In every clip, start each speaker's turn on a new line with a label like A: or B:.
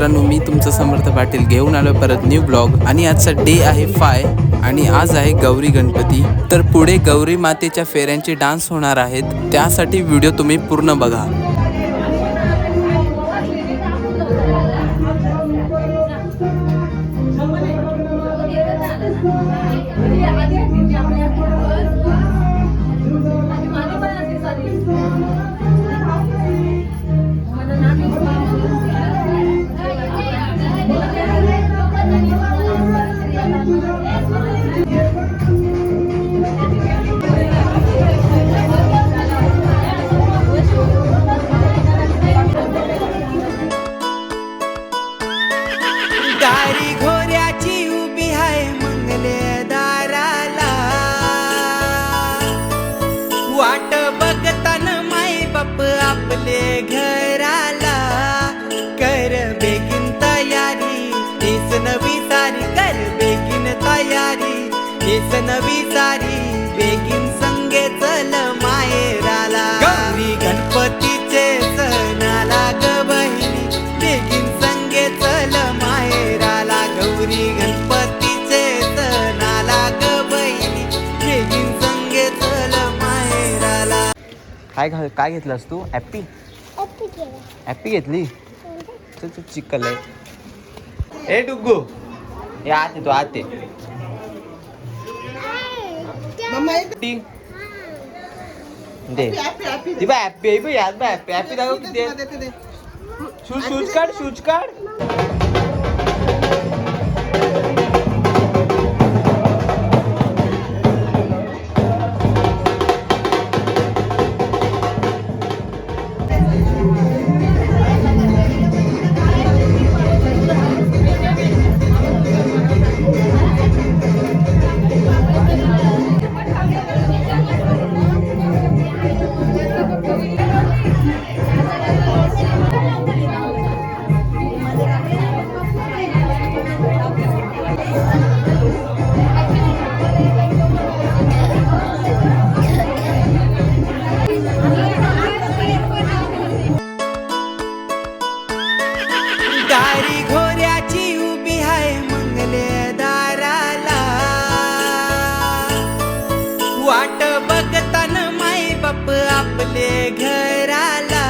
A: मित्रांनो, मी तुमचं समर्थ पाटील घेऊन आलो परत न्यू ब्लॉग. आणि आजचा डे आहे 5 आणि आज आहे गौरी गणपती. तर पुढे गौरी मातेच्या फेऱ्यांचे डान्स होणार आहेत, त्यासाठी व्हिडिओ तुम्ही पूर्ण बघा.
B: दारी घोऱ्याची उभी आहे मंगले दाराला, वाट बघताना माई बाप आपले घराला. कर बेगीन तयारी, हेच नवी सारी, कर बेगीन तयारी, हेच नवी सारी, बेगीन संगे चल माहेराला. गौरी गणपतीचे सणाला ग बहिणी, बेगीन संगे चल माहेराला. गौरी गणपतीचे सणाला ग बहिणी, बेगीन संगे चल माहेराला.
A: काय घेतलास तू? ॲप्पी घेतली? तू चिकल आहे. ए डुग्गू, हे आते तो आते दे ती बा ॲप्पी याद बा ॲप्पी दाखव किती. शूज काढ.
B: दारी घोऱ्याची उभी आहे मंगले दाराला, वाट बघताना माई बाप आपले घराला.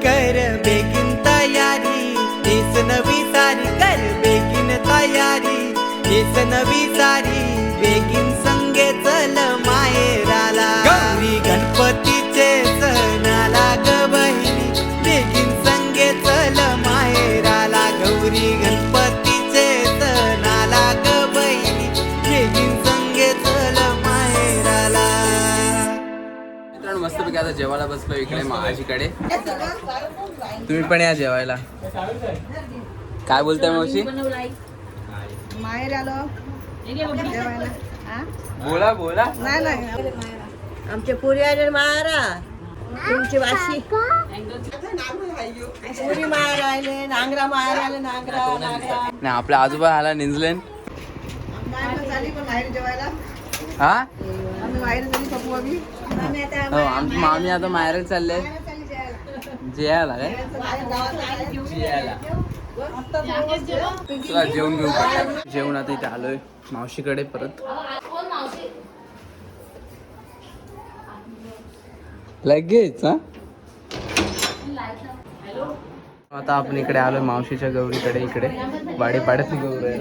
B: कर बेगीन तयारी, हेच नवी सारी, कर बेगीन तयारी, हेच नवी सारी, बेगीन संगे चल माहेराला. गौरी गणपतीचे सणाला ग बहिणी, बेगीन संगे चल माहेराला. गौरी गणपतीचे सणाला ग बहिणी, बेगीन संगे चल माहेराला.
A: मित्रांनो, मस्तपैकी आता जेवायला बसलो इकडे मामाजीकडे. तुम्ही पण या जेवायला. काय बोलताय मावशी?
C: माहेर आलो जेवायला.
A: बोला.
C: नाही आमचे पुरी आले मारा, तुमची वाशी पुरी माहेर आले, नांगरा माहेर आले. नांगरा
A: नाही, आपल्या आजोबा आला निंजलेन.
C: झाली पण माहेर जेवायला.
A: हा
C: आम्ही माहेर झाली पप्पू आम्ही.
A: हो, आमची मामी आता माहेर चालले जेवायला. काय चला जेवण घेऊ. जेवण आता इथे आलोय मावशीकडे परत. लगेच आता आपण इकडे आलोय मावशीच्या गौरीकडे. इकडे वाडेपाड्यातली गौर आहे.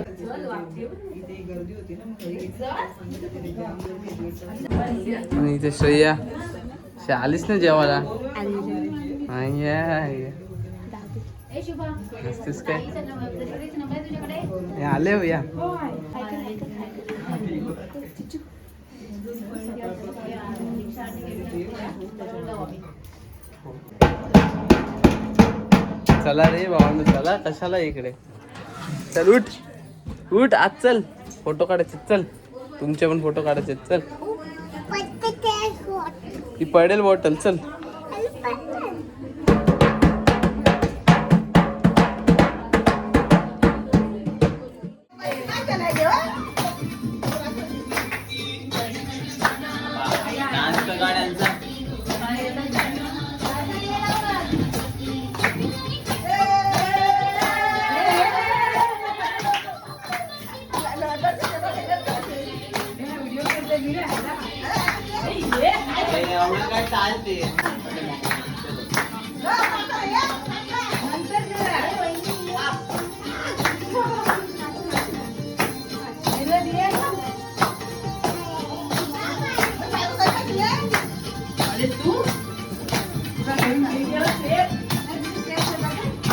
A: आणि इथे श्रेया आलीस ना जेवायला? असतेस काय? आले हो या. चला रे भावांनो, चला. कशाला इकडे? चल उठ आज. चल फोटो काढायचे. चल तुमचे पण फोटो काढायचे. चल ती पडेल बॉटल. चल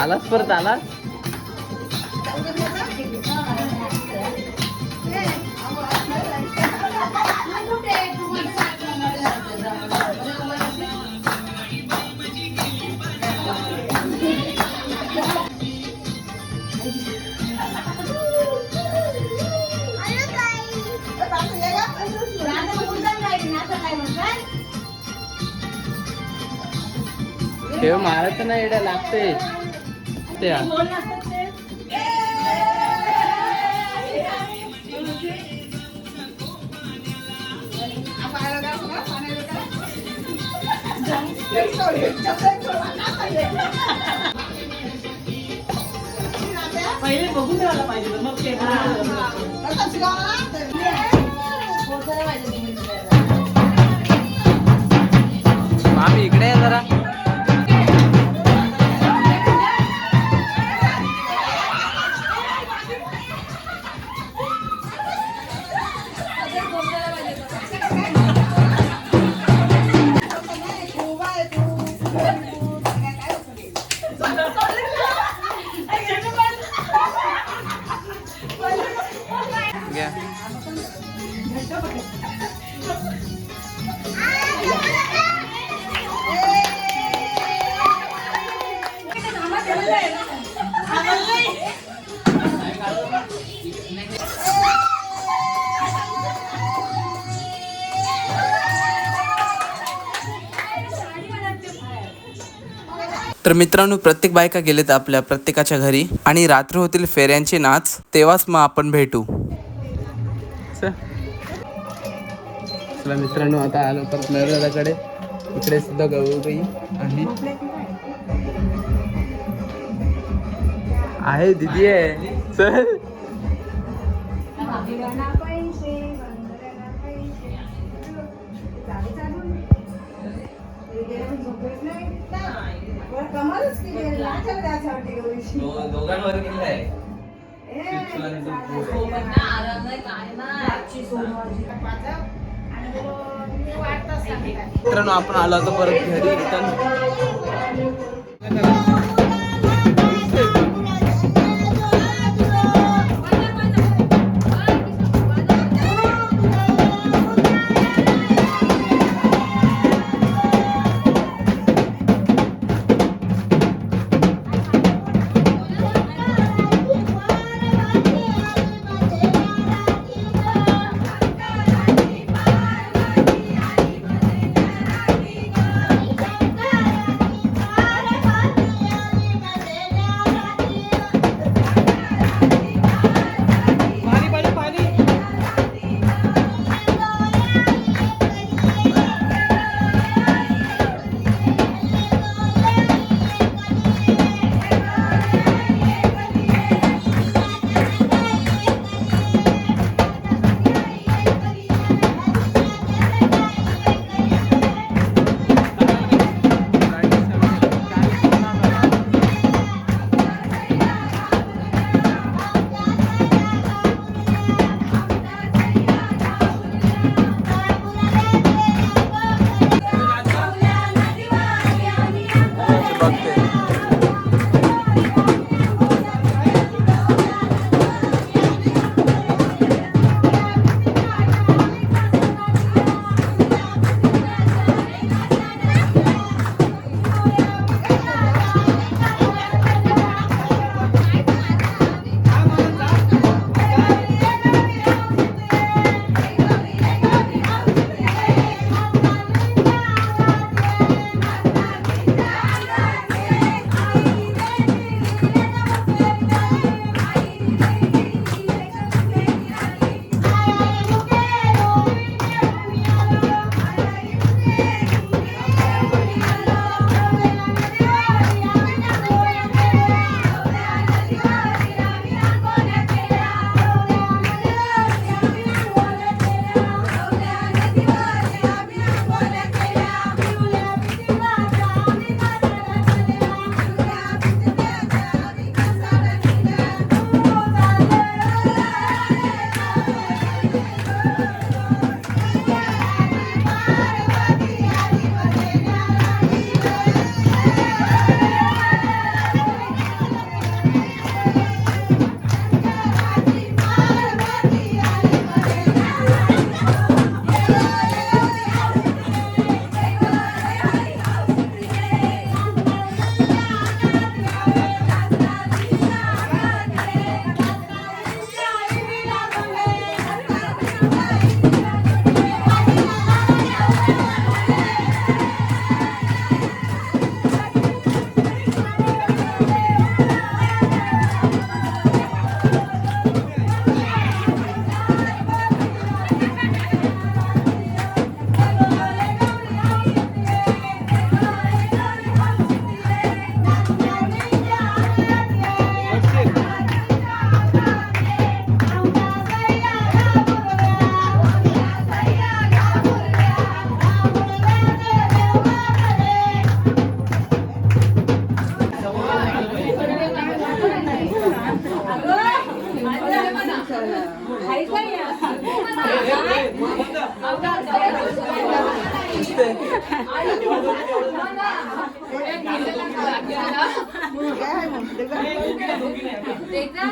A: आलास परत आलास. ठेव मारायचं नाही एवढ्या लागते ते.
D: पहिले बघून ठेवायला पाहिजे मग ते
A: मामी इकडे आहे जरा. घ्या. तर मित्रांनो, प्रत्येक बायका गेलेत आपल्या प्रत्येकाच्या घरी आणि रात्र होतील फेऱ्यांचे नाच, तेव्हाच मग आपण भेटू. चला मित्रांनो, आता आलो परत नवरदादाकडे. इकडे सुद्धा गौरी आहे, दीदी आहे. चल दोघांवर गेलाय. मित्रांनो, आपण आलो होतो परत घरी.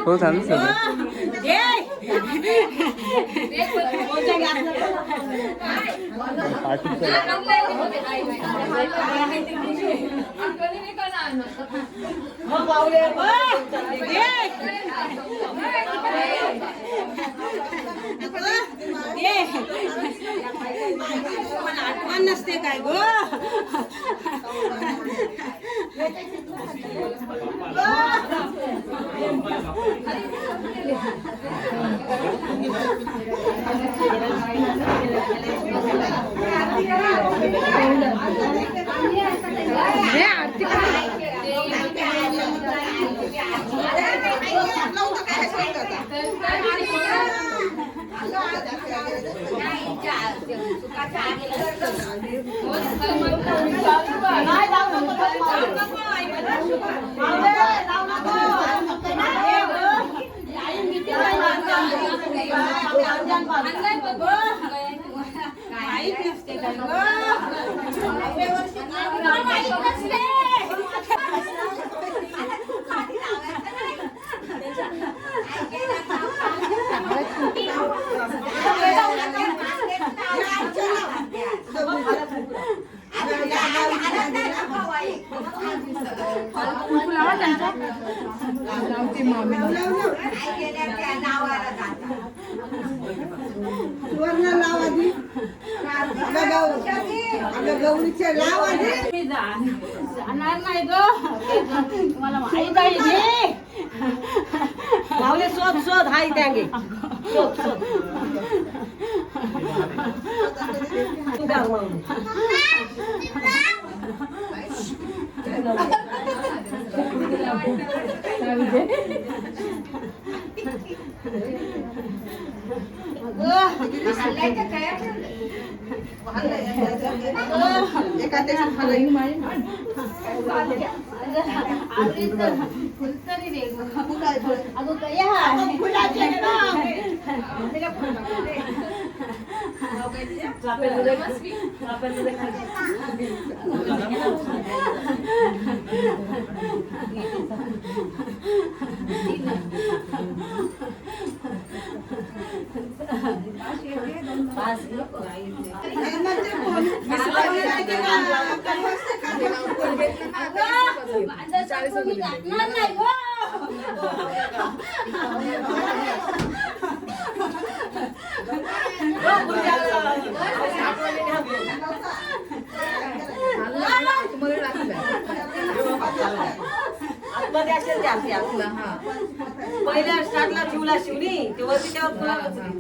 A: हो चालू सर.
C: आठवण नसते काय गो. गौरीच्या लावा
D: जाणार नाही ग मला माहित आहे.
C: भावले शोध शोध हाय द्यांगे शोध शोध पहिल्या स्टार्टला ठेवला शिवणी तेव्हा तिच्यावर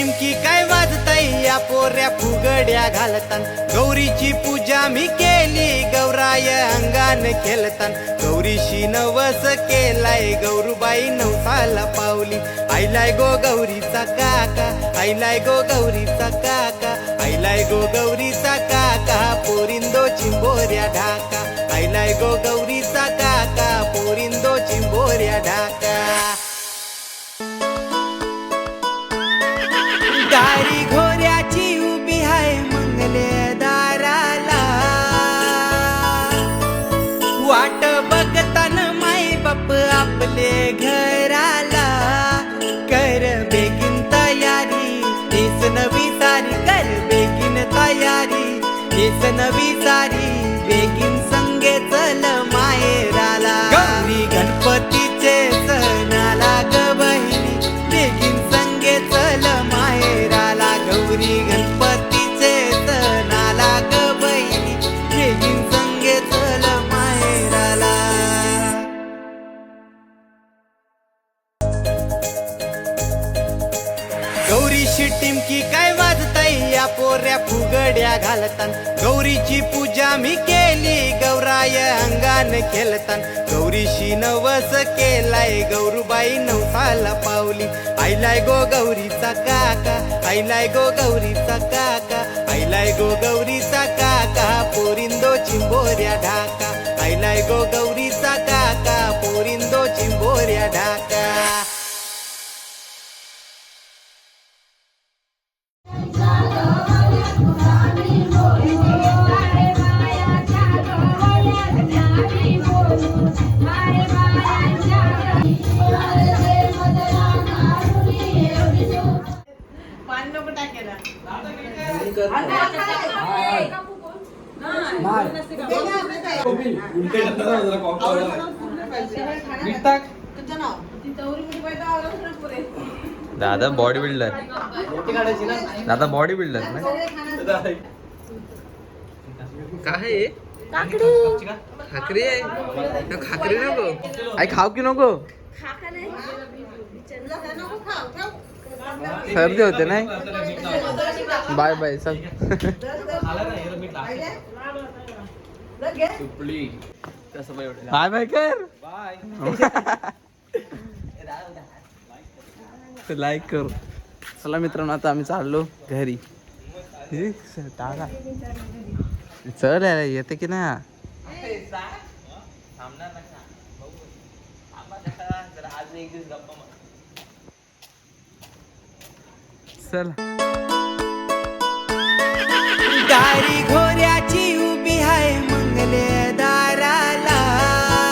B: टिमकी काय वाजताय या पोऱ्या फुगड्या घालतान गौरीची पूजा मी केली गौराय अंगान खेळतान गौरीशी नवस केलाय गौरूबाई नवसाला पावली आईलाय गो गौरीचा काका आईलाय गो गौरीचा काका आईलाय गो गौरीचा काका पोरिंदो चिंबोऱ्या ढाका आईलाय गो गौरीचा काका पोरिंदो चिंबोऱ्या ढाका दारी घोऱ्याची उभी आहे मंगले दाराला वाट बघतान माई बाप आपले घराला कर बेगीन तयारी हेच नवी सारी कर बेगीन तयारी हेच नवी सारी बेगीन संगे चल माहेराला गौरी गणपतीचे सणाला ग बहिणी बेगीन संगे चल माहेराला गौरी गणपतीचे सणाला ग बहिणी बेगीन संगे चल माहेराला गौरीशी टिमकी काय वाजताय या पोऱ्या फुगड्या घालतान गौरीची पूजा मी केली गौराय अंगान खेळतान गौरीशी नवस केलाय गौरूबाई नवसाला पावली आईलाय गो गौरीचा काका आईलाय गो गौरीचा काका आईलाय गो गौरीचा काका पोरिंदो चिंबोऱ्या ढाका आईलाय गो गौरीचा काका पोरिंदो चिंबोऱ्या ढाका
A: दादा बॉडी बिल्डर दादा बॉडी बिल्डर ना काय खाकरी आहे खाकरी नको आई खाऊ की नको सर्दी होते नाही बाय बाय चल बाय बाय कर लाईक कर चला मित्रांनो आता आम्ही चाललो घरी टाका चल येते की ना चल
B: दारी घोऱ्याची